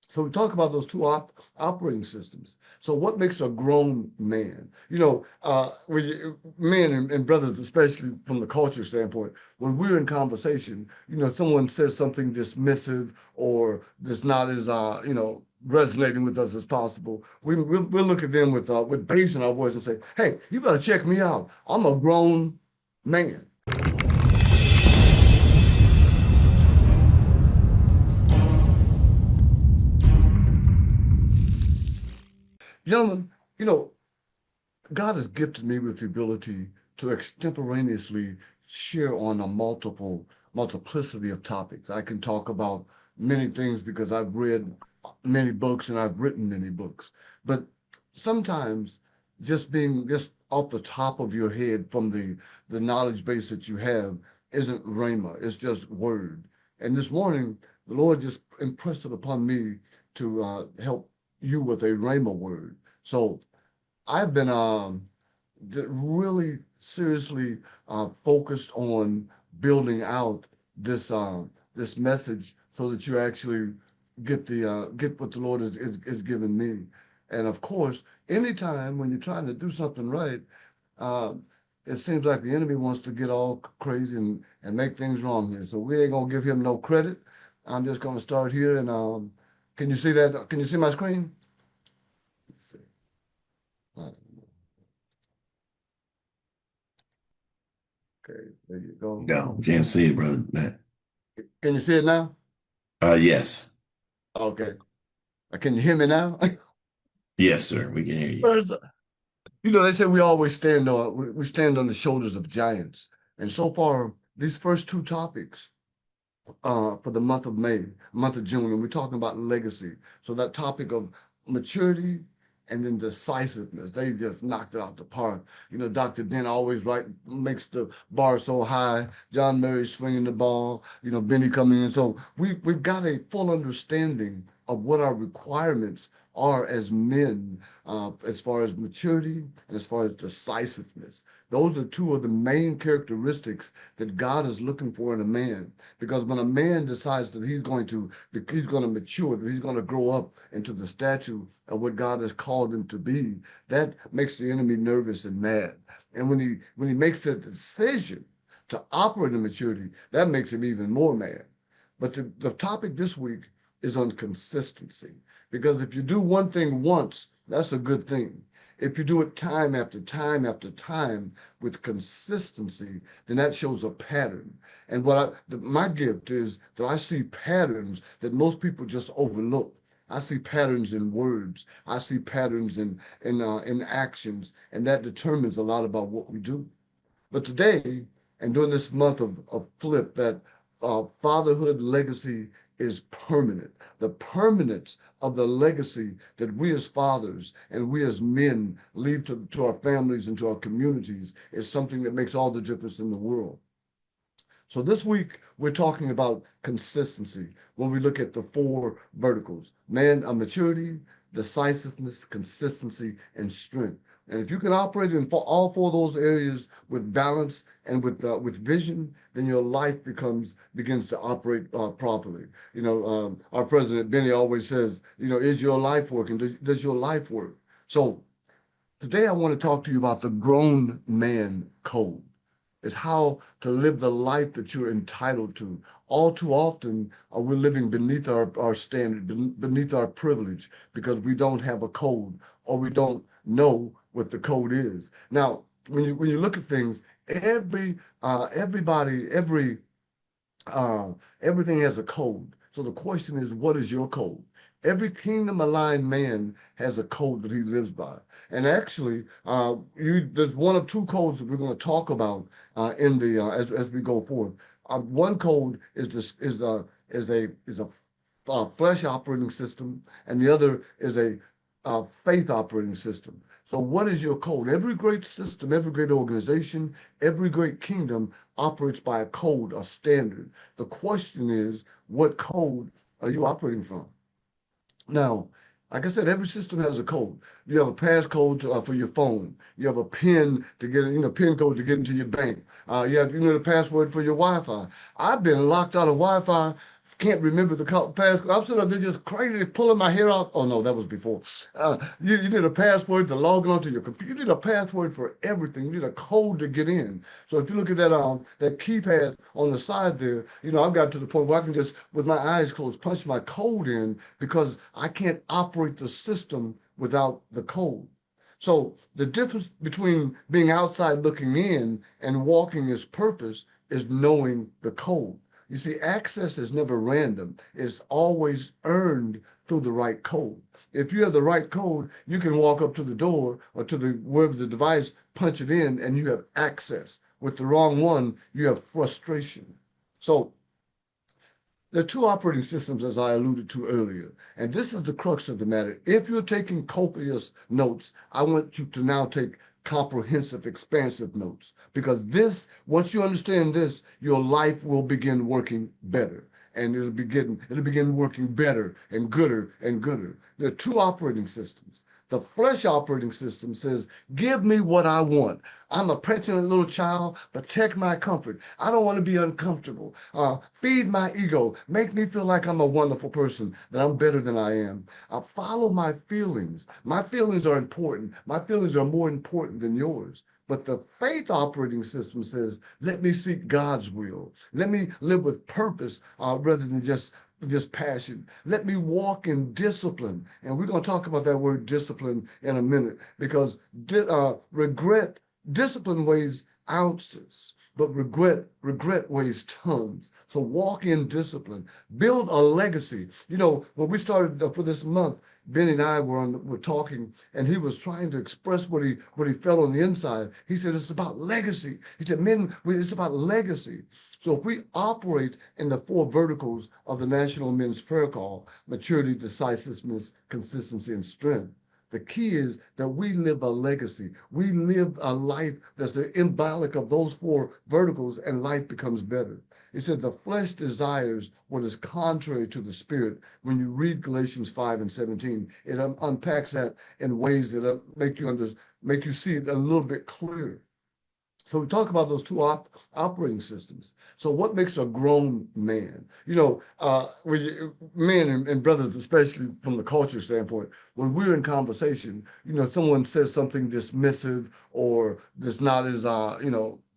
So we talk about those two operating systems. So what makes a grown man? Men and brothers, especially from the culture standpoint, when we're in conversation, someone says something dismissive or that's not as, resonating with us as possible. We'll look at them with bass in our voice and say, "Hey, you better check me out. I'm a grown man." Gentlemen, you know, God has gifted me with the ability to extemporaneously share on a multiplicity of topics. I can talk about many things because I've read many books and I've written many books. But sometimes just being just off the top of your head from the knowledge base that you have isn't rhema, it's just word. And this morning, the Lord just impressed it upon me to help you with a rhema word. So I've been really seriously focused on building out this message so that you actually get what the Lord is giving me. And of course, anytime when you're trying to do something right, uh, it seems like the enemy wants to get all crazy and make things wrong here. So we ain't gonna give him no credit. I'm just gonna start here and can you see that? Can you see my screen? Let's see. Uh, Okay, there you go. No, can't see it, brother Matt. Can you see it now? Yes. Okay. Can you hear me now? Yes, sir. We can hear you. First, they say we always we stand on the shoulders of giants. And so far, these first two topics for the month of May, month of June, and we're talking about legacy. So that topic of maturity and then decisiveness, they just knocked it out the park. Dr. Ben always makes the bar so high. John Murray swinging the ball. Benny coming in. So we've got a full understanding of what our requirements are as men, as far as maturity and as far as decisiveness. Those are two of the main characteristics that God is looking for in a man. Because when a man decides that he's going to mature, that he's going to grow up into the stature of what God has called him to be, that makes the enemy nervous and mad. And when he makes the decision to operate in maturity, that makes him even more mad. But the topic this week is on consistency. Because if you do one thing once, that's a good thing. If you do it time after time after time with consistency, then that shows a pattern. And my gift is that I see patterns that most people just overlook. I see patterns in words. I see patterns in actions, and that determines a lot about what we do. But today, and during this month of Flip, that fatherhood legacy is permanent. The permanence of the legacy that we as fathers and we as men leave to our families and to our communities is something that makes all the difference in the world. So this week, we're talking about consistency when we look at the four verticals: man, maturity, decisiveness, consistency, and strength. And if you can operate in all four of those areas with balance and with vision, then your life begins to operate properly. Our president Benny always says, is your life working? Does your life work? So today I want to talk to you about the grown man code. Is how to live the life that you're entitled to. All too often, we're living beneath our standard, beneath our privilege, because we don't have a code or we don't know what the code is. Now, when you look at things, everybody, everything has a code. So the question is, what is your code? Every kingdom aligned man has a code that he lives by. And actually, there's one of two codes that we're going to talk about in the as we go forward. One code is a flesh operating system, and the other is a faith operating system. So, what is your code? Every great system, every great organization, every great kingdom operates by a code, a standard. The question is, what code are you operating from? Now, like I said, every system has a code. You have a passcode for your phone. You have a PIN to get, PIN code to get into your bank. You have, the password for your Wi-Fi. I've been locked out of Wi-Fi can't remember the password. I'm sitting up there just crazy, pulling my hair out. Oh no, that was before. You need a password to log on to your computer. You need a password for everything. You need a code to get in. So if you look at that keypad on the side there, I've got to the point where I can just, with my eyes closed, punch my code in because I can't operate the system without the code. So the difference between being outside looking in and walking as purpose is knowing the code. You see, access is never random. It's always earned through the right code. If you have the right code, you can walk up to the door or to wherever the device, punch it in, and you have access. With the wrong one, you have frustration. So there are two operating systems, as I alluded to earlier, and this is the crux of the matter. If you're taking copious notes, I want you to now take comprehensive, expansive notes, because once you understand this, your life will begin working better, and it'll begin working better and gooder and gooder. There are two operating systems. The flesh operating system says, give me what I want. I'm a petulant little child. Protect my comfort. I don't want to be uncomfortable. Feed my ego. Make me feel like I'm a wonderful person, that I'm better than I am. Follow my feelings. My feelings are important. My feelings are more important than yours. But the faith operating system says, let me seek God's will. Let me live with purpose rather than just passion. Let me walk in discipline. And we're going to talk about that word discipline in a minute, because discipline weighs ounces, but regret weighs tons. So walk in discipline, build a legacy. When we started for this month, Benny and I were talking, and he was trying to express what he felt on the inside. He said, it's about legacy. He said, it's about legacy. So if we operate in the four verticals of the National Men's Prayer Call, maturity, decisiveness, consistency, and strength, the key is that we live a legacy. We live a life that's the symbolic of those four verticals, and life becomes better. It said the flesh desires what is contrary to the spirit. When you read Galatians 5:17, it unpacks that in ways that make you see it a little bit clearer. So we talk about those two operating systems. So what makes a grown man? Men and brothers, especially from the culture standpoint, when we're in conversation, someone says something dismissive or that's not as,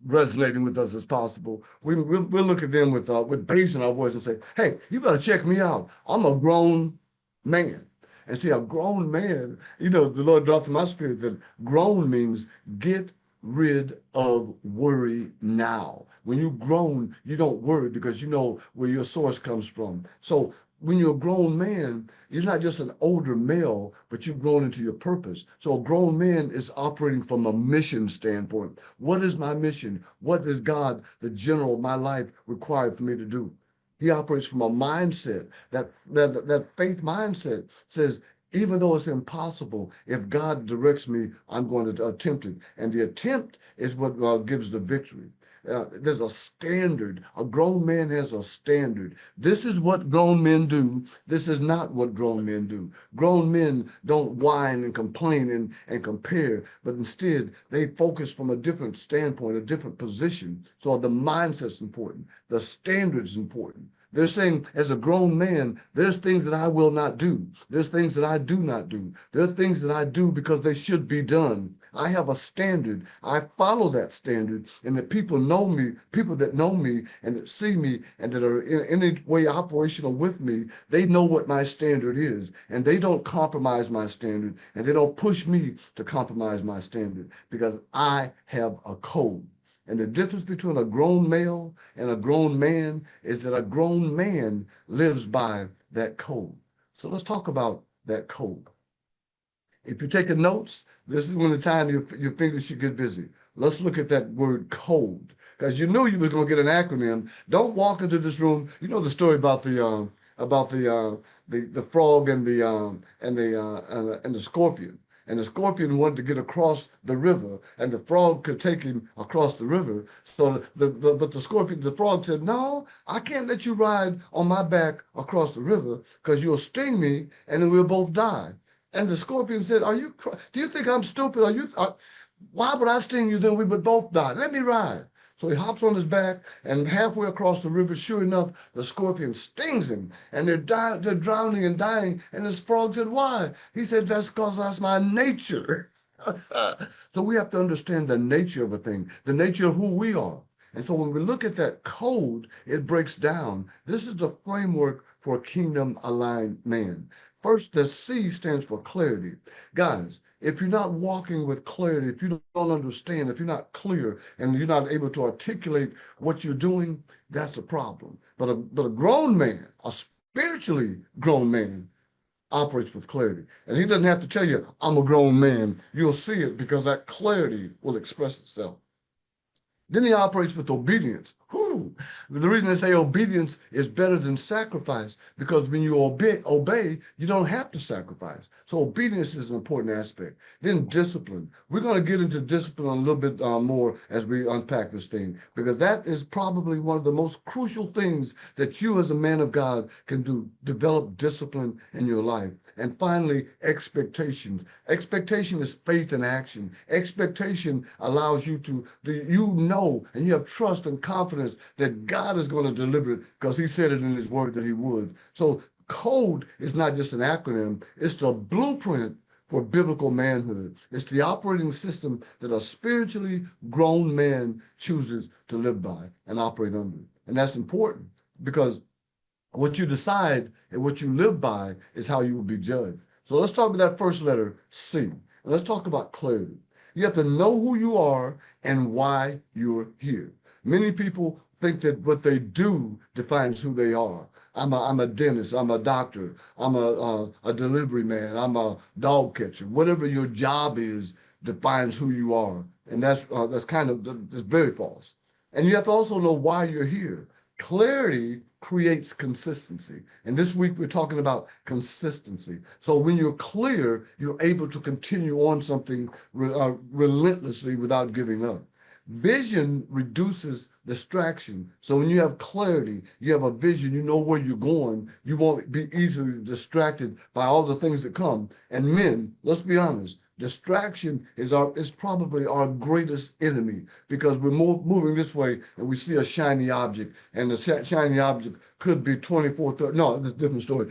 resonating with us as possible, we'll look at them with bass in our voice and say, hey, you better check me out. I'm a grown man. And see, a grown man, the Lord dropped in my spirit that grown means get rid of worry now. When you've grown, you don't worry because you know where your source comes from. So when you're a grown man, you're not just an older male, but you've grown into your purpose. So a grown man is operating from a mission standpoint. What is my mission? What does God, the general of my life, require for me to do? He operates from a mindset. That faith mindset says, even though it's impossible, if God directs me, I'm going to attempt it. And the attempt is what gives the victory. There's a standard. A grown man has a standard. This is what grown men do. This is not what grown men do. Grown men don't whine and complain and compare, but instead they focus from a different standpoint, a different position. So the mindset's important. The standard's important. They're saying, as a grown man, there's things that I will not do. There's things that I do not do. There are things that I do because they should be done. I have a standard. I follow that standard. And the people that know me and that see me and that are in any way operational with me, they know what my standard is. And they don't compromise my standard. And they don't push me to compromise my standard because I have a code. And the difference between a grown male and a grown man is that a grown man lives by that code. So let's talk about that code. If you're taking notes, this is when the time your fingers should get busy. Let's look at that word code, because you knew you were going to get an acronym. Don't walk into this room. You know the story about the frog and the scorpion. And the scorpion wanted to get across the river, and the frog could take him across the river. So the frog said, no, I can't let you ride on my back across the river because you'll sting me and then we'll both die. And the scorpion said, do you think I'm stupid? Why would I sting you? Then we would both die. Let me ride. So he hops on his back, and halfway across the river, sure enough, the scorpion stings him, and they're drowning and dying. And this frog said, "Why?" He said, "That's because that's my nature." So we have to understand the nature of a thing, the nature of who we are. And so when we look at that code, it breaks down. This is the framework for a kingdom aligned man. First, the C stands for clarity. Guys, if you're not walking with clarity, if you don't understand, if you're not clear and you're not able to articulate what you're doing, that's a problem. But a grown man, a spiritually grown man, operates with clarity. And he doesn't have to tell you, "I'm a grown man." You'll see it because that clarity will express itself. Then he operates with obedience. Whew. The reason they say obedience is better than sacrifice, because when you obey, you don't have to sacrifice. So obedience is an important aspect. Then discipline. We're going to get into discipline a little bit more as we unpack this thing, because that is probably one of the most crucial things that you as a man of God can do, develop discipline in your life. And finally, expectations. Expectation is faith in action. Expectation allows you to, and you have trust and confidence that God is going to deliver it because he said it in his word that he would. So code is not just an acronym, it's the blueprint for biblical manhood. It's the operating system that a spiritually grown man chooses to live by and operate under. And that's important because what you decide and what you live by is how you will be judged. So let's talk about that first letter, C. And let's talk about clarity. You have to know who you are and why you're here. Many people think that what they do defines who they are. I'm a dentist, I'm a doctor, I'm a delivery man, I'm a dog catcher. Whatever your job is defines who you are. And that's very false. And you have to also know why you're here. Clarity creates consistency. And this week we're talking about consistency. So when you're clear, you're able to continue on something relentlessly without giving up. Vision reduces distraction. So when you have clarity, you have a vision, you know where you're going, you won't be easily distracted by all the things that come. And men, let's be honest, distraction is probably our greatest enemy, because we're moving this way and we see a shiny object, and the shiny object could be 24, 30, no, it's a different story.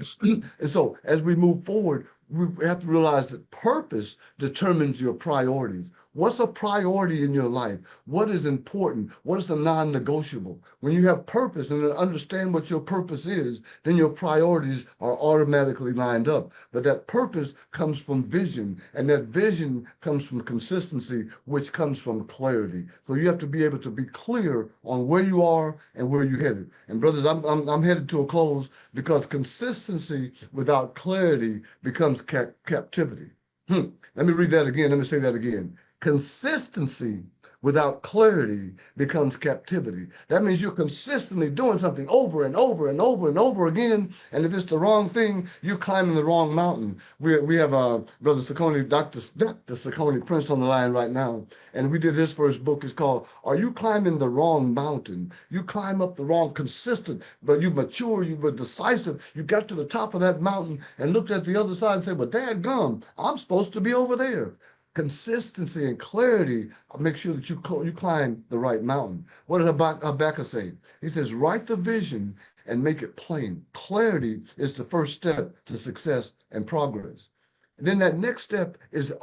And so as we move forward, we have to realize that purpose determines your priorities. What's a priority in your life? What is important? What is the non-negotiable? When you have purpose and understand what your purpose is, then your priorities are automatically lined up. But that purpose comes from vision, and that vision comes from consistency, which comes from clarity. So you have to be able to be clear on where you are and where you're headed. And brothers, I'm headed to a close, because consistency without clarity becomes captivity. Let me read that again. Let me say that again. Consistency without clarity becomes captivity. That means you're consistently doing something over and over and over and over again. And if it's the wrong thing, you're climbing the wrong mountain. We have Brother Saccone, Dr. Saccone Prince on the line right now. And we did his first book. It's called, "Are You Climbing the Wrong Mountain?" You climb up the wrong, consistent, but you mature, you were decisive. You got to the top of that mountain and looked at the other side and said, "Well, dadgum, I'm supposed to be over there." Consistency and clarity make sure that you climb the right mountain. What did Habakkuk say? He says, "Write the vision and make it plain." Clarity is the first step to success and progress. And then that next step is,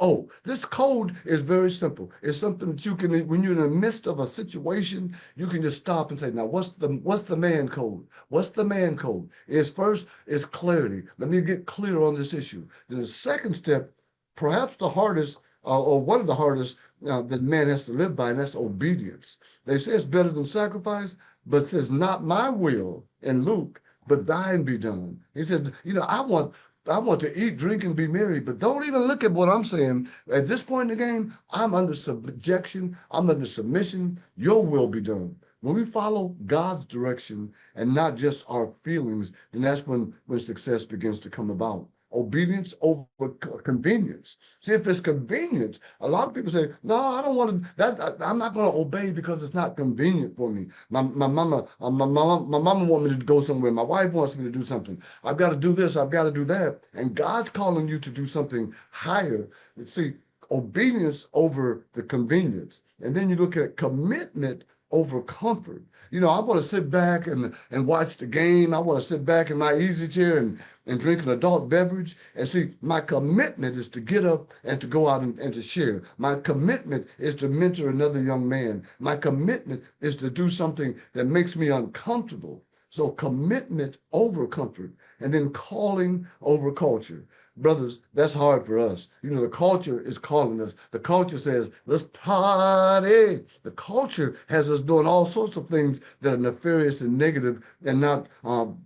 this code is very simple. It's something that you can, when you're in the midst of a situation, you can just stop and say, "Now, what's the man code? What's the man code?" First is clarity. Let me get clear on this issue. Then the second step, perhaps the hardest, or one of the hardest that man has to live by, and that's obedience. They say it's better than sacrifice, but it says, "Not my will," in Luke, "but thine be done." He said, I want to eat, drink, and be merry, but don't even look at what I'm saying. At this point in the game, I'm under subjection, I'm under submission. Your will be done. When we follow God's direction and not just our feelings, then that's when success begins to come about. Obedience over convenience. See, if it's convenient, a lot of people say, "No, I don't want to. I'm not going to obey because it's not convenient for me. My mama wants me to go somewhere. My wife wants me to do something. I've got to do this. I've got to do that." And God's calling you to do something higher. See, obedience over the convenience. And then you look at commitment over comfort. I want to sit back and watch the game. I want to sit back in my easy chair and drink an adult beverage. And see, my commitment is to get up and to go out and to share. My commitment is to mentor another young man. My commitment is to do something that makes me uncomfortable. So commitment over comfort, and then calling over culture. Brothers, that's hard for us. The culture is calling us. The culture says, let's party. The culture has us doing all sorts of things that are nefarious and negative and not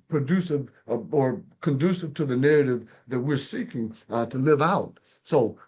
producive or conducive to the narrative that we're seeking to live out. So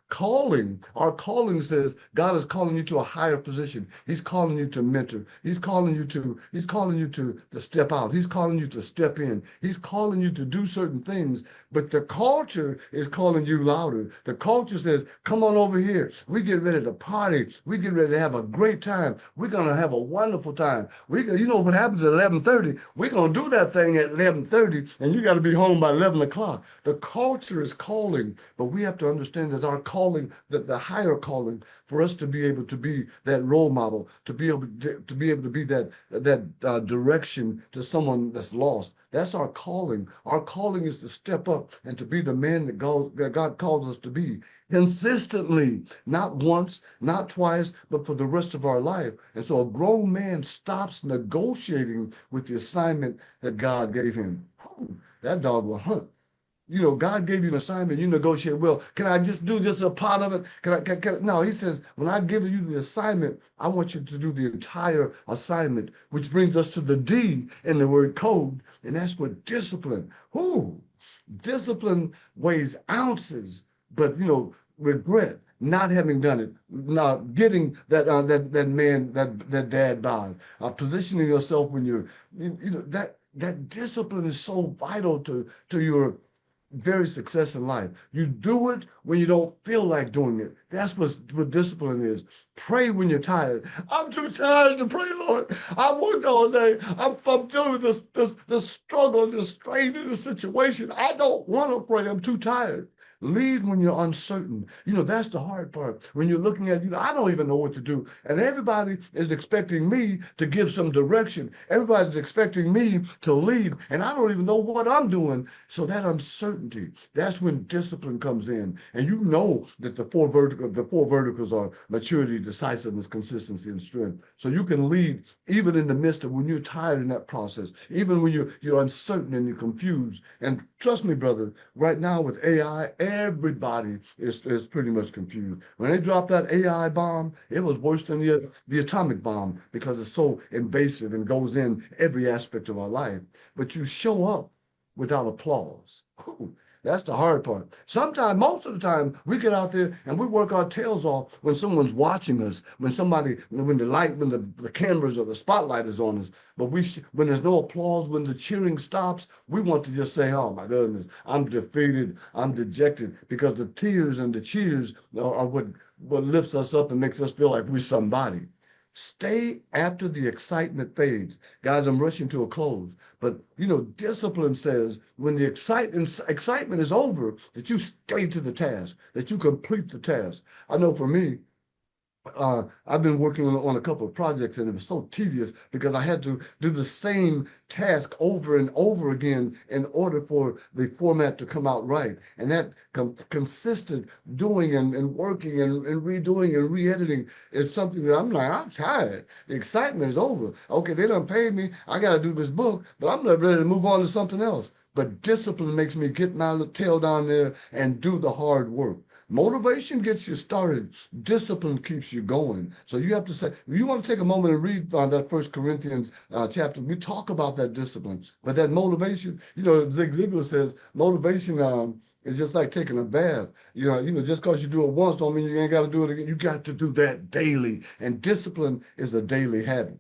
our calling says God is calling you to a higher position. He's calling you to mentor. He's calling you to step out. He's calling you to step in. He's calling you to do certain things, but the culture is calling you louder. The culture says, come on over here. We get ready to party. We get ready to have a great time. We're going to have a wonderful time. You know what happens at 11:30? We're going to do that thing at 11:30, and you got to be home by 11 o'clock. The culture is calling, but we have to understand that our calling, that the higher calling, for us to be able to be that role model, to be able to be that direction to someone that's lost. That's our calling. Our calling is to step up and to be the man that God called us to be consistently, not once, not twice, but for the rest of our life. And so a grown man stops negotiating with the assignment that God gave him. Whew, that dog will hunt. God gave you an assignment, you negotiate, well, can I just do just a part of it? No, he says, when I give you the assignment, I want you to do the entire assignment, which brings us to the D in the word code, and that's what discipline. Discipline weighs ounces, but, regret not having done it, not getting that man, that dad bod, positioning yourself when that discipline is so vital to your very success in life. You do it when you don't feel like doing it. That's what discipline is. Pray when you're tired. I'm too tired to pray, Lord. I worked all day. I'm dealing with this struggle, this strain, this situation. I don't want to pray. I'm too tired. Lead when you're uncertain. That's the hard part. When you're looking at, I don't even know what to do. And everybody is expecting me to give some direction. Everybody's expecting me to lead, and I don't even know what I'm doing. So that uncertainty, that's when discipline comes in. And you know that the four verticals are maturity, decisiveness, consistency, and strength. So you can lead even in the midst of when you're tired in that process, even when you're uncertain and you're confused. And trust me, brother, right now with AI, everybody is pretty much confused. When they dropped that AI bomb, it was worse than the atomic bomb because it's so invasive and goes in every aspect of our life. But you show up without applause. Whew, that's the hard part. Sometimes, most of the time, we get out there and we work our tails off when someone's watching us, when the cameras or the spotlight is on us. But when there's no applause, when the cheering stops, we want to just say, oh my goodness, I'm defeated, I'm dejected, because the tears and the cheers are what lifts us up and makes us feel like we're somebody. Stay after the excitement fades. Guys, I'm rushing to a close. But, discipline says when the excitement is over, that you stay to the task, that you complete the task. I know for me, I've been working on a couple of projects, and it was so tedious because I had to do the same task over and over again in order for the format to come out right. And that consistent doing and working and redoing and re-editing is something that I'm tired. The excitement is over. Okay, they done paid me. I got to do this book, but I'm not ready to move on to something else. But discipline makes me get my little tail down there and do the hard work. Motivation gets you started. Discipline keeps you going. So you have to say, you want to take a moment and read that 1 Corinthians chapter. We talk about that discipline, but that motivation, Zig Ziglar says, motivation is just like taking a bath. Just because you do it once don't mean you ain't got to do it again. You got to do that daily. And discipline is a daily habit.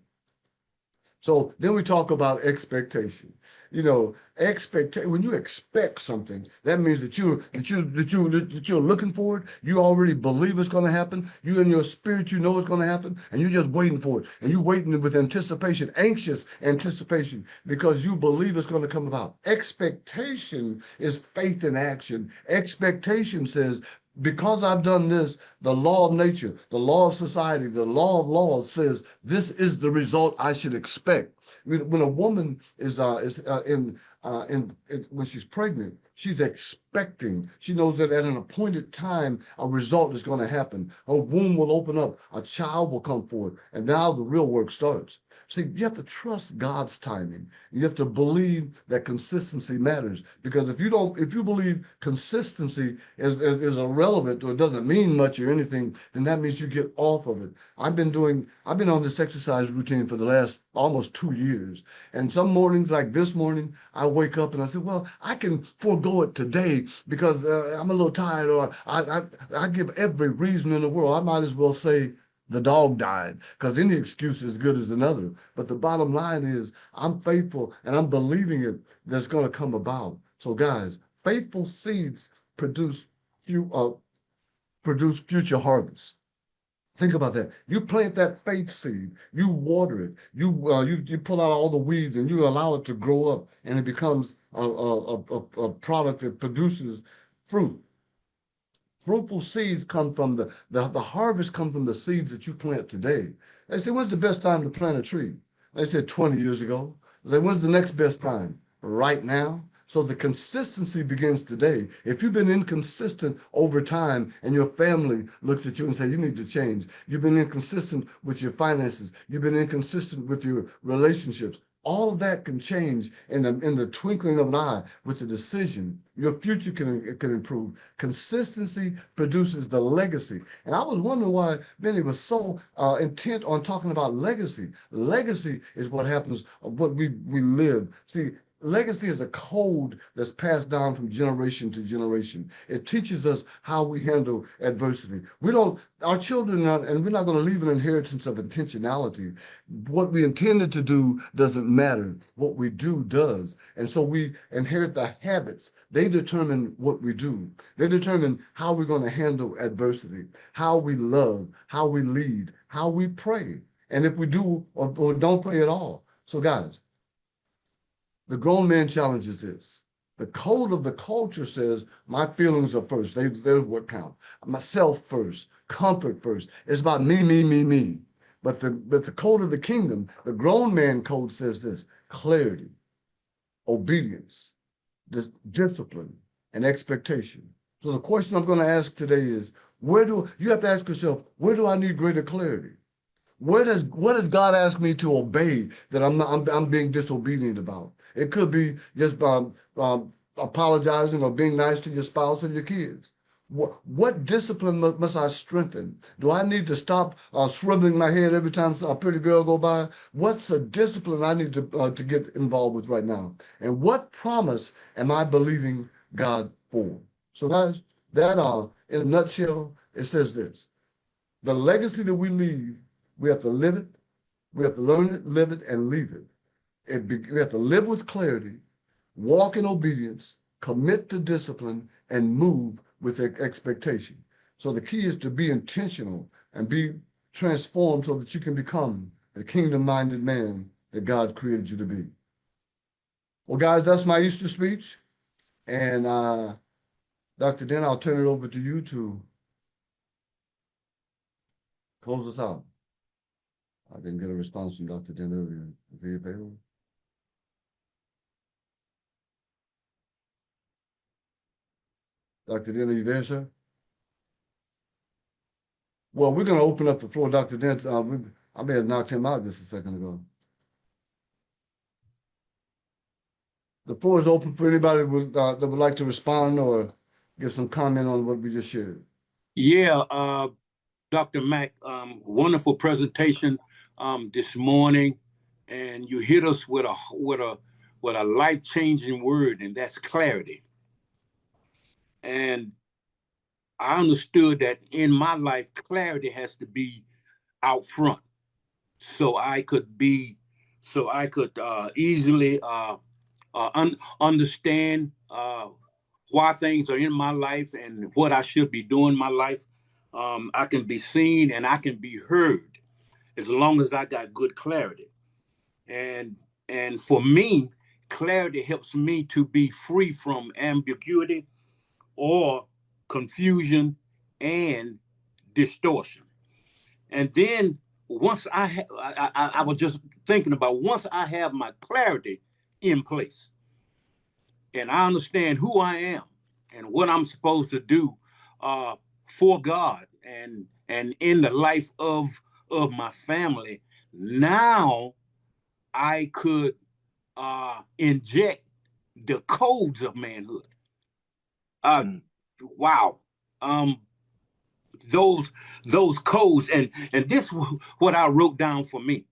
So then we talk about expectation. When you expect something, that means that you're looking for it. You already believe it's going to happen. You in your spirit, it's going to happen, and you're just waiting for it. And you're waiting with anticipation, anxious anticipation, because you believe it's going to come about. Expectation is faith in action. Expectation says, because I've done this, the law of nature, the law of society, the law of laws says this is the result I should expect. When a woman is when she's pregnant, she's expecting. She knows that at an appointed time, a result is going to happen. Her womb will open up, a child will come forth, and now the real work starts. See, you have to trust God's timing. You have to believe that consistency matters. Because if you believe consistency is irrelevant or it doesn't mean much or anything, then that means you get off of it. I've been on this exercise routine for the last almost 2 years. And some mornings, like this morning, I wake up and I say, well, I can forego it today because I'm a little tired, or I give every reason in the world. I might as well say, the dog died, because any excuse is good as another. But the bottom line is I'm faithful and I'm believing it that's going to come about. So guys, faithful seeds produce future harvests. Think about that. You plant that faith seed, you water it, you pull out all the weeds and you allow it to grow up, and it becomes a product that produces fruit. Fruitful seeds come from the harvest come from the seeds that you plant today. They say, when's the best time to plant a tree? They said 20 years ago. They say, when's the next best time? Right now. So the consistency begins today. If you've been inconsistent over time and your family looks at you and say, you need to change. You've been inconsistent with your finances. You've been inconsistent with your relationships. All of that can change in the twinkling of an eye with the decision. Your future can improve. Consistency produces the legacy. And I was wondering why Benny was so intent on talking about legacy. Legacy is what happens, what we live. See, legacy is a code that's passed down from generation to generation. It teaches us how we handle adversity. Our children, and we're not going to leave an inheritance of intentionality. What we intended to do doesn't matter. What we do does. And so we inherit the habits. They determine what we do. They determine how we're going to handle adversity, how we love, how we lead, how we pray, and if we do or don't pray at all. So guys, the grown man challenge is this. The code of the culture says my feelings are first. They're what count. Myself first, comfort first. It's about me, me, me, me. But the code of the kingdom, the grown man code says this: clarity, obedience, discipline, and expectation. So the question I'm going to ask today is, you have to ask yourself, where do I need greater clarity? What does God ask me to obey that I'm being disobedient about? It could be just apologizing or being nice to your spouse or your kids. What discipline must I strengthen? Do I need to stop shriveling my head every time a pretty girl go by? What's the discipline I need to get involved with right now? And what promise am I believing God for? So guys, that in a nutshell, it says this: the legacy that we leave, we have to live it, we have to learn it, live it, and leave it. We have to live with clarity, walk in obedience, commit to discipline, and move with expectation. So the key is to be intentional and be transformed so that you can become the kingdom-minded man that God created you to be. Well, guys, that's my Easter speech. And Dr. Den, I'll turn it over to you to close us out. I didn't get a response from Dr. Den earlier. Is he available? Dr. Den, are you there, sir? Well, we're going to open up the floor. Dr. Den, I may have knocked him out just a second ago. The floor is open for anybody that would like to respond or give some comment on what we just shared. Yeah, Dr. Mack, wonderful presentation this morning, and you hit us with a life-changing word, and that's clarity. And I understood that in my life, clarity has to be out front, so I could easily understand why things are in my life and what I should be doing in my life. I can be seen and I can be heard as long as I got good clarity. And for me, clarity helps me to be free from ambiguity or confusion and distortion. And then once I was just thinking about, once I have my clarity in place and I understand who I am and what I'm supposed to do for God and in the life of my family, now I could inject the codes of manhood. Wow. Those codes, and this is what I wrote down for me.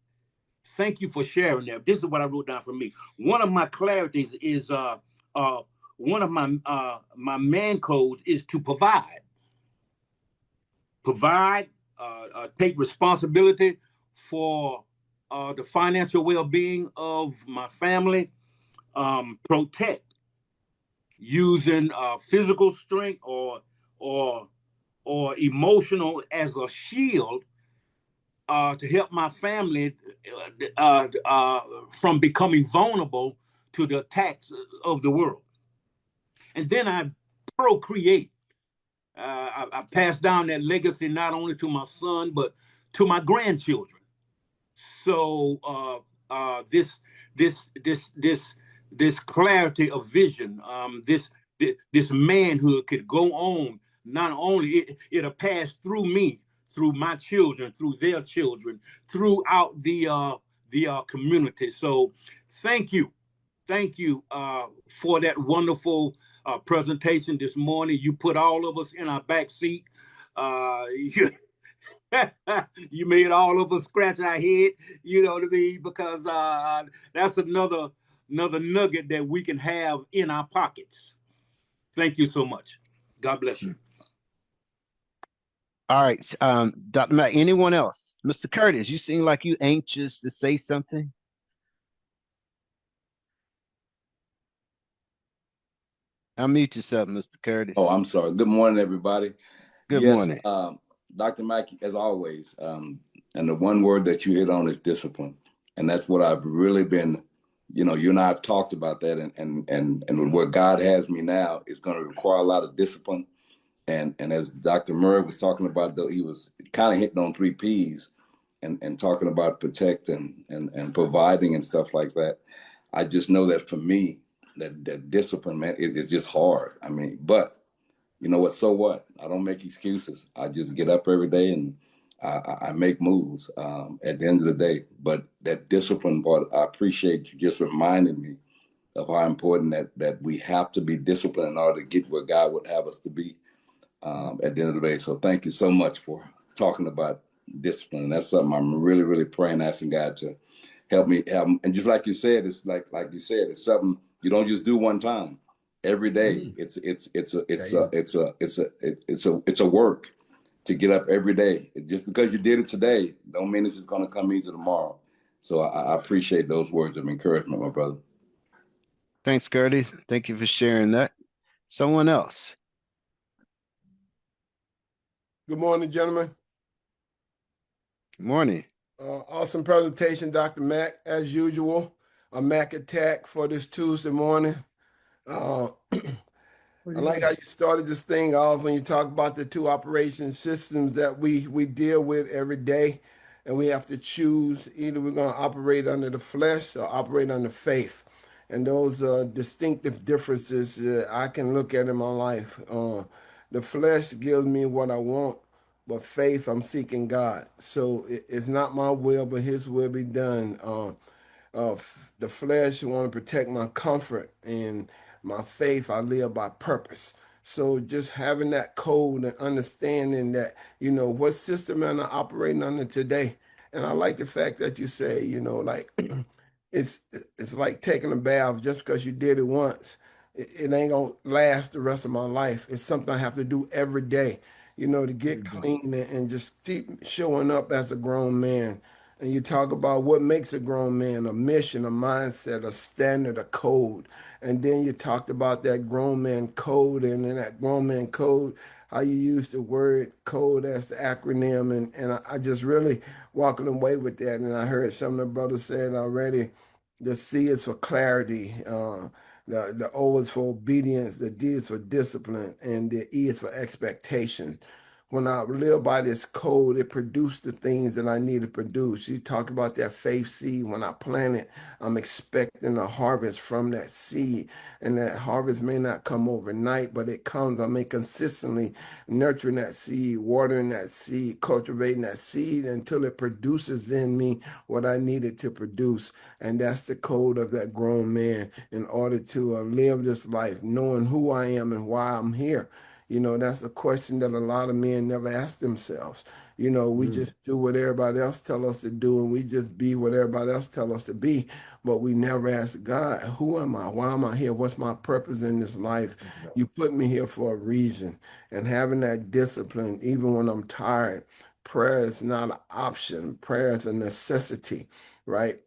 Thank you for sharing that. This is what I wrote down for me. One of my clarities is one of my man codes is to provide, take responsibility for the financial well-being of my family, protect using physical strength or emotional as a shield to help my family from becoming vulnerable to the attacks of the world. And then I procreate. I pass down that legacy not only to my son, but to my grandchildren. So this clarity of vision, this manhood could go on. Not only it'll pass through me, through my children, through their children, throughout the community. So thank you for that wonderful presentation this morning. You put all of us in our back seat. You made all of us scratch our head, you know what I mean? Because that's another nugget that we can have in our pockets. Thank you so much. God bless you. All right, Dr. Mack, anyone else? Mr. Curtis, you seem like you anxious to say something. Unmute yourself, Mr. Curtis. Oh, I'm sorry. Good morning, everybody. Good morning. Dr. Mack, as always, and the one word that you hit on is discipline. And that's what I've really been, you and I have talked about that, and what God has me now is going to require a lot of discipline. And as Dr. Murray was talking about, though, he was kind of hitting on 3 P's and talking about protect and providing and stuff like that. I just know that for me, that discipline, man, is just hard. I mean, but you know what? So what? I don't make excuses. I just get up every day and I make moves at the end of the day. But that discipline part, I appreciate you just reminding me of how important that we have to be disciplined in order to get where God would have us to be at the end of the day. So thank you so much for talking about discipline. And that's something I'm really, really praying, asking God to help me have. And just like you said, it's like you said, it's something you don't just do one time. Every day, it's a work to get up every day. Just because you did it today, don't mean it's just going to come easy tomorrow. So I appreciate those words of encouragement, my brother. Thanks, Curtis. Thank you for sharing that. Someone else. Good morning, gentlemen. Good morning. Awesome presentation, Dr. Mack, as usual. A Mack attack for this Tuesday morning. I like how you started this thing off when you talk about the 2 operation systems that we deal with every day, and we have to choose either we're going to operate under the flesh or operate under faith. And those distinctive differences I can look at in my life. The flesh gives me what I want, but faith, I'm seeking God. So it's not my will, but His will be done. The flesh, I want to protect my comfort, and my faith, I live by purpose. So just having that code and understanding that, what system am I operating under today? And I like the fact that you say, like, it's like taking a bath. Just because you did it once, it ain't gonna last the rest of my life. It's something I have to do every day, to get clean and just keep showing up as a grown man. And you talk about what makes a grown man: a mission, a mindset, a standard, a code. And then you talked about that grown man code, and in that grown man code, how you use the word code as the acronym. And I just really walking away with that. And I heard some of the brothers saying already, the C is for clarity, the O is for obedience, the D is for discipline, and the E is for expectation. when I live by this code, it produced the things that I need to produce. You talk about that faith seed. When I plant it, I'm expecting a harvest from that seed. And that harvest may not come overnight, but it comes. I may consistently nurturing that seed, watering that seed, cultivating that seed until it produces in me what I needed to produce. And that's the code of that grown man in order to live this life, knowing who I am and why I'm here. You know, that's a question that a lot of men never ask themselves. You know, we just do what everybody else tell us to do, and we just be what everybody else tell us to be. But we never ask God, who am I? Why am I here? What's my purpose in this life? You put me here for a reason. And having that discipline, even when I'm tired, prayer is not an option. Prayer is a necessity, right?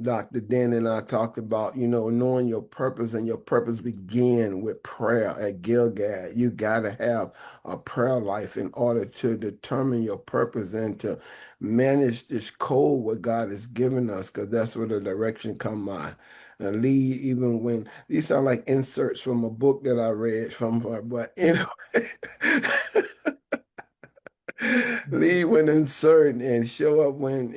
Dr. Dan and I talked about, you know, knowing your purpose, and your purpose begin with prayer at Gilgal. You got to have a prayer life in order to determine your purpose and to manage this code what God has given us, because that's where the direction come by. And lead, even when these sound like inserts from a book that I read from, but anyway. Lead when uncertain, and show up when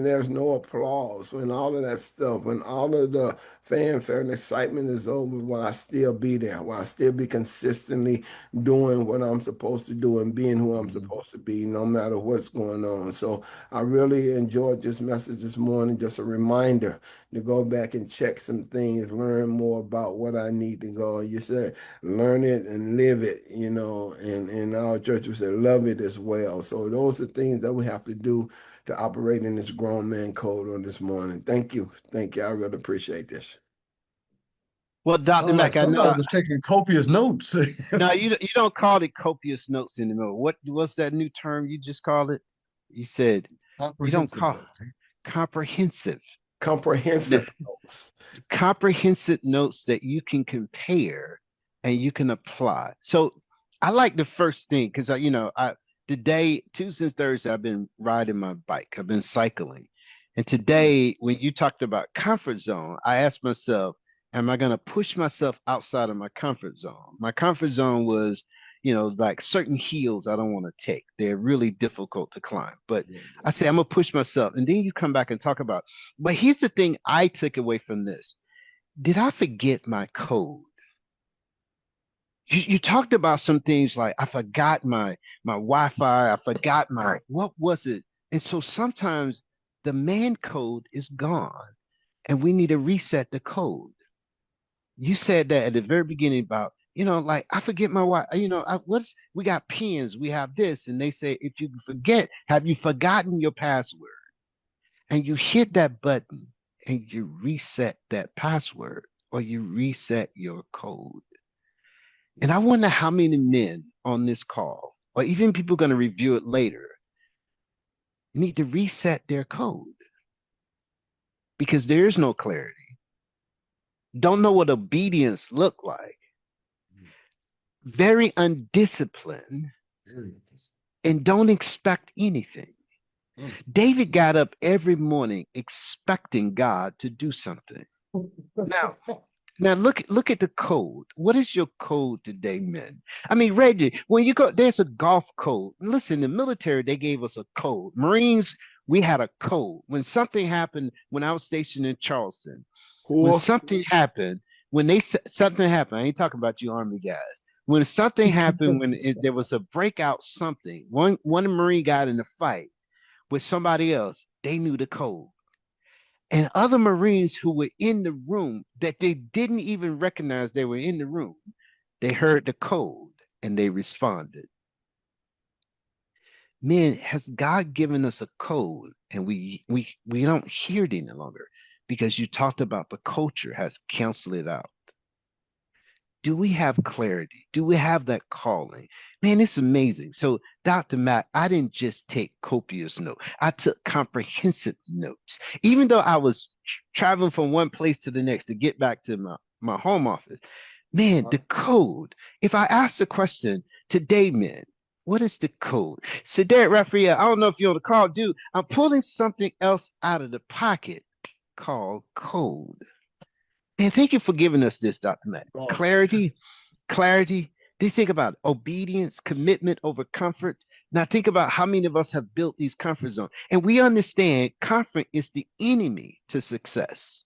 there's no applause, when all of that stuff, when all of the fanfare and excitement is over, will I still be there? Will I still be consistently doing what I'm supposed to do and being who I'm supposed to be, no matter what's going on? So I really enjoyed this message this morning. Just a reminder to go back and check some things, learn more about what I need to go. You said learn it and live it, you know, and our church would say love it as well. So those are things that we have to do to operate in this grown man code on this morning. Thank you. Thank you. I really appreciate this. Well, Dr. Sound like Mack, I somebody know. was taking copious notes. No, you don't call it copious notes anymore. What's that new term you just called it? You said you don't Comprehensive call notes. comprehensive. Comprehensive notes. Comprehensive notes that you can compare and you can apply. So I like the first thing because today, Tuesday and Thursday, I've been riding my bike. I've been cycling. And today, when you talked about comfort zone, I asked myself, am I going to push myself outside of my comfort zone? My comfort zone was, like certain hills I don't want to take. They're really difficult to climb. But I say, I'm going to push myself. And then you come back and talk about, but here's the thing I took away from this. Did I forget my code? You talked about some things like I forgot my Wi-Fi, I forgot what was it? And so sometimes the man code is gone and we need to reset the code. You said that at the very beginning about, like I forget my Wi-Fi, we got pins, we have this, and they say if you forget, have you forgotten your password? And you hit that button and you reset that password or you reset your code. And I wonder how many men on this call, or even people going to review it later, need to reset their code because there is no clarity. Don't know what obedience look like. Very undisciplined and don't expect anything. David got up every morning expecting God to do something. Now look at the code. What is your code today, men? I mean, Reggie, when you go, there's a golf code. Listen, the military, they gave us a code. Marines, we had a code. When something happened, when I was stationed in Charleston, when something happened, something happened, I ain't talking about you Army guys. When something happened, there was a breakout something, one Marine got in a fight with somebody else, they knew the code. And other Marines who were in the room that they didn't even recognize they were in the room, they heard the code and they responded. Man, has God given us a code and we don't hear it any longer because you talked about the culture has canceled it out. Do we have clarity? Do we have that calling? Man, it's amazing. So, Dr. Mack, I didn't just take copious notes. I took comprehensive notes. Even though I was traveling from one place to the next to get back to my home office, man, the code. If I ask the question today, man, what is the code? So, Derek Raphael, I don't know if you're on the call, dude. I'm pulling something else out of the pocket called code. And thank you for giving us this, Dr. Mack. Clarity, They think about obedience, commitment over comfort. Now think about how many of us have built these comfort zones. And we understand comfort is the enemy to success.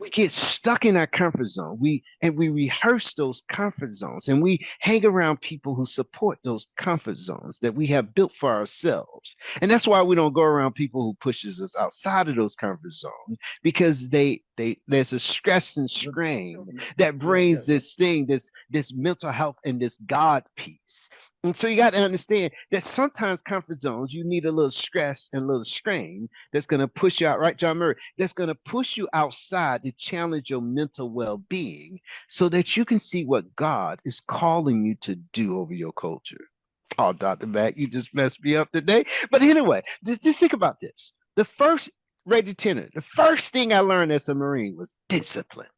We get stuck in our comfort zone. We rehearse those comfort zones, and we hang around people who support those comfort zones that we have built for ourselves. And that's why we don't go around people who pushes us outside of those comfort zones, because there's a stress and strain that brings this thing, this mental health and this God peace. And so you got to understand that sometimes comfort zones, you need a little stress and a little strain that's going to push you out, right, John Murray? That's going to push you outside to challenge your mental well-being so that you can see what God is calling you to do over your culture. Oh, Dr. Mack, you just messed me up today. But anyway, just think about this. The first thing I learned as a Marine was discipline.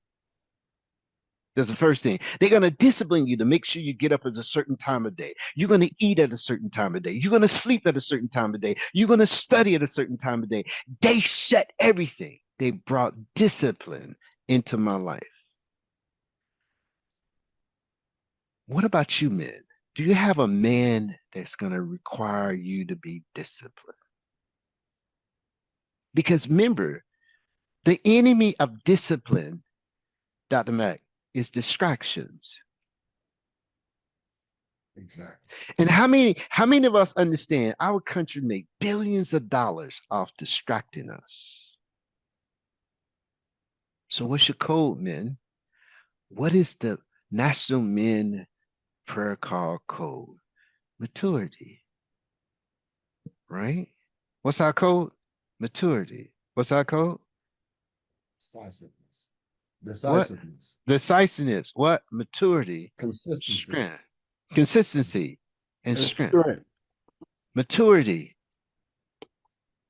That's the first thing. They're going to discipline you to make sure you get up at a certain time of day. You're going to eat at a certain time of day. You're going to sleep at a certain time of day. You're going to study at a certain time of day. They set everything. They brought discipline into my life. What about you, men? Do you have a man that's going to require you to be disciplined? Because remember, the enemy of discipline, Dr. Mack, is distractions. Exactly. And how many of us understand our country made billions of dollars off distracting us? So what's your code, men? What is the National Men Prayer Call code? Maturity. Right? What's our code? Maturity. What's our code? Decisiveness. What? Decisiveness. What? Maturity. Consistency. Strength. Consistency and strength. Maturity.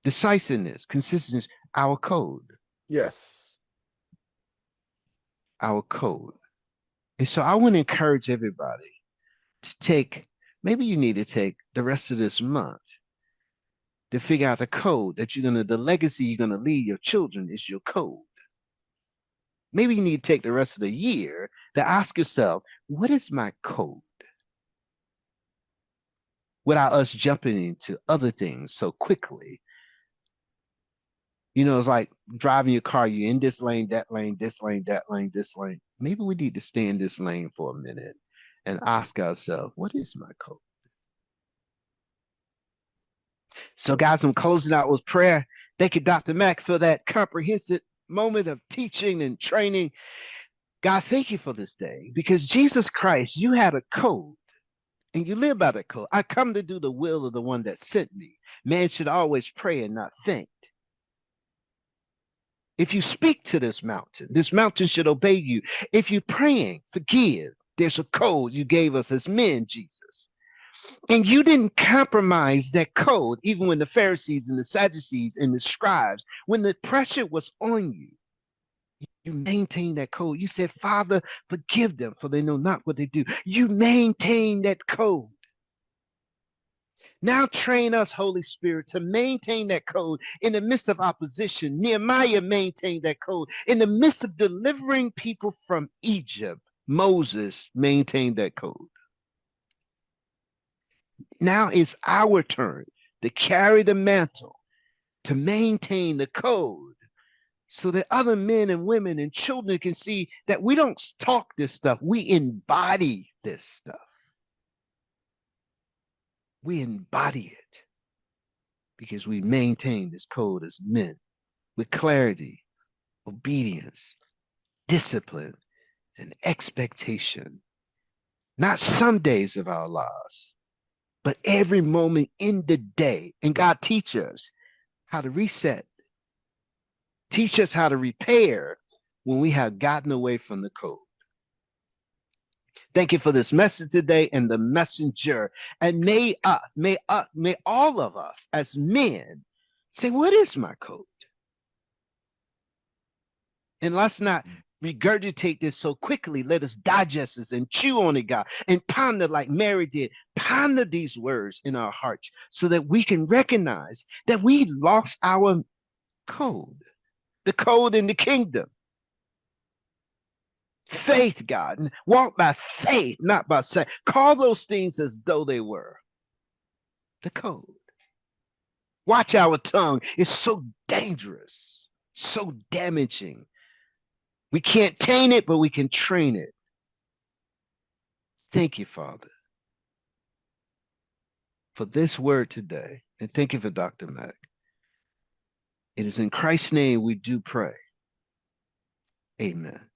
Decisiveness. Consistency. Our code. Yes. Our code. And so I want to encourage everybody to maybe you need to take the rest of this month to figure out the code that the legacy you're going to leave your children is your code. Maybe you need to take the rest of the year to ask yourself, what is my code? Without us jumping into other things so quickly. You know, it's like driving your car, you're in this lane, that lane, this lane, that lane, this lane. Maybe we need to stay in this lane for a minute and ask ourselves, what is my code? So guys, I'm closing out with prayer. Thank you, Dr. Mack, for that comprehensive moment of teaching and training. God, thank you for this day, because Jesus Christ, you had a code and you live by that code. I come to do the will of the one that sent me. Man should always pray and not faint. If you speak to this mountain should obey you. If you're praying, forgive. There's a code you gave us as men, Jesus. And you didn't compromise that code, even when the Pharisees and the Sadducees and the scribes, when the pressure was on you, you maintained that code. You said, Father, forgive them, for they know not what they do. You maintained that code. Now train us, Holy Spirit, to maintain that code in the midst of opposition. Nehemiah maintained that code. In the midst of delivering people from Egypt, Moses maintained that code. Now it's our turn to carry the mantle, to maintain the code, so that other men and women and children can see that we don't talk this stuff, we embody this stuff. We embody it because we maintain this code as men with clarity, obedience, discipline, and expectation. Not some days of our lives, but every moment in the day. And God, teach us how to reset. Teach us how to repair when we have gotten away from the code. Thank you for this message today and the messenger. And may all of us as men say, what is my code? And let's not regurgitate this so quickly. Let us digest this and chew on it, God, and ponder like Mary did. Ponder these words in our hearts so that we can recognize that we lost our code, the code in the kingdom. Faith, God. Walk by faith, not by sight. Call those things as though they were. The code. Watch our tongue. It's so dangerous, so damaging. We can't tame it, but we can train it. Thank you, Father, for this word today. And thank you for Dr. Mack. It is in Christ's name we do pray. Amen.